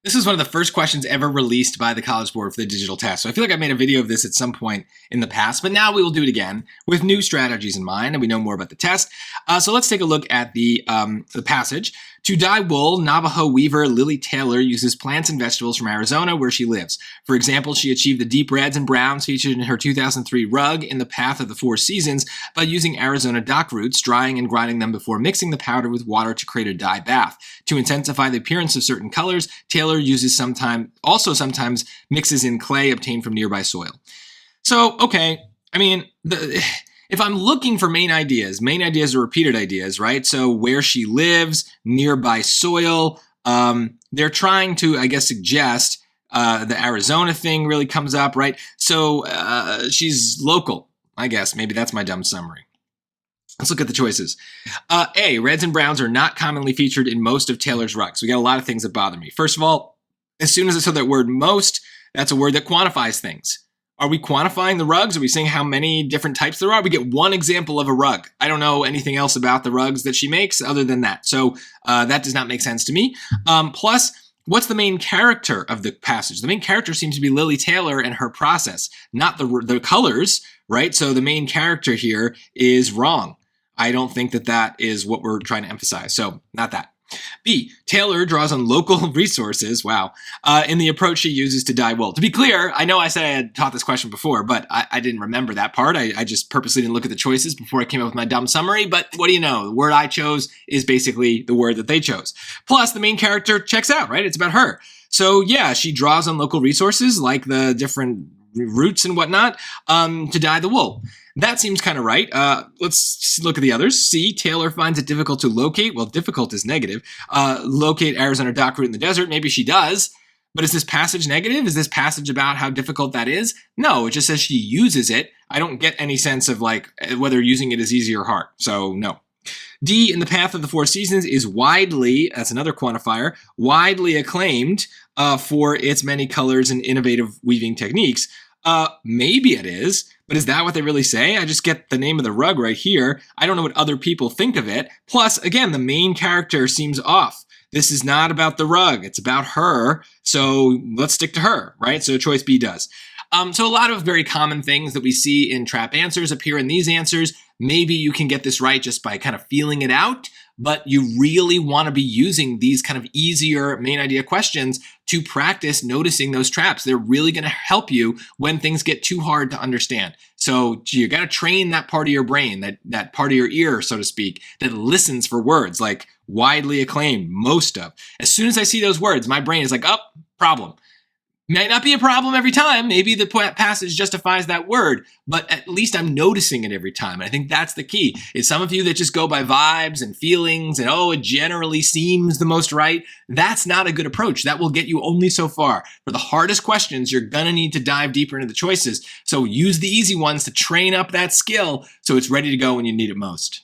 This is one of the first questions ever released by the College Board for the digital test. So I feel like I made a video of this at some point in the past, but now we will do it again with new strategies in mind, and we know more about the test. So let's take a look at the passage. To dye wool, Navajo weaver Lily Taylor uses plants and vegetables from Arizona where she lives. For example, she achieved the deep reds and browns featured in her 2003 rug In the Path of the Four Seasons by using Arizona dock roots, drying and grinding them before mixing the powder with water to create a dye bath. To intensify the appearance of certain colors, Taylor uses sometimes mixes in clay obtained from nearby soil. So, okay, I mean, if I'm looking for main ideas are repeated ideas, right? So where she lives, nearby soil, they're trying to, I guess, suggest the Arizona thing really comes up, right? So she's local, I guess. Maybe that's my dumb summary. Let's look at the choices. A, reds and browns are not commonly featured in most of Taylor's rugs. We got a lot of things that bother me. First of all, as soon as I saw that word most, that's a word that quantifies things. Are we quantifying the rugs? Are we saying how many different types there are? We get one example of a rug. I don't know anything else about the rugs that she makes other than that. So that does not make sense to me. Plus, what's the main character of the passage? The main character seems to be Lily Taylor and her process, not the colors, right? So the main character here is wrong. I don't think that is what we're trying to emphasize. So not that. B, Taylor draws on local resources, in the approach she uses to dye wool. To be clear, I know I said I had taught this question before, but I didn't remember that part. I just purposely didn't look at the choices before I came up with my dumb summary, but what do you know? The word I chose is basically the word that they chose. Plus, the main character checks out, right? It's about her. So yeah, she draws on local resources like the different roots and whatnot to dye the wool. That seems kind of right. Let's look at the others. C, Taylor finds it difficult to locate. Well, difficult is negative. Locate Arizona dock root in the desert. Maybe she does. But is this passage negative? Is this passage about how difficult that is? No, it just says she uses it. I don't get any sense of like whether using it is easy or hard. So no. D, In the Path of the Four Seasons is widely, that's another quantifier, widely acclaimed for its many colors and innovative weaving techniques. Maybe it is, but is that what they really say? I just get the name of the rug right here. I don't know what other people think of it. Plus, again, the main character seems off. This is not about the rug. It's about her. So let's stick to her, right? So choice B does. So a lot of very common things that we see in trap answers appear in these answers. Maybe you can get this right just by kind of feeling it out, but you really want to be using these kind of easier main idea questions to practice noticing those traps. They're really going to help you when things get too hard to understand. So you got to train that part of your brain, that part of your ear, so to speak, that listens for words like widely acclaimed, most of. As soon as I see those words, my brain is like, oh, problem. Might not be a problem every time. Maybe the passage justifies that word, but at least I'm noticing it every time. And I think that's the key. It's some of you that just go by vibes and feelings and, oh, it generally seems the most right. That's not a good approach. That will get you only so far. For the hardest questions, you're going to need to dive deeper into the choices. So use the easy ones to train up that skill so it's ready to go when you need it most.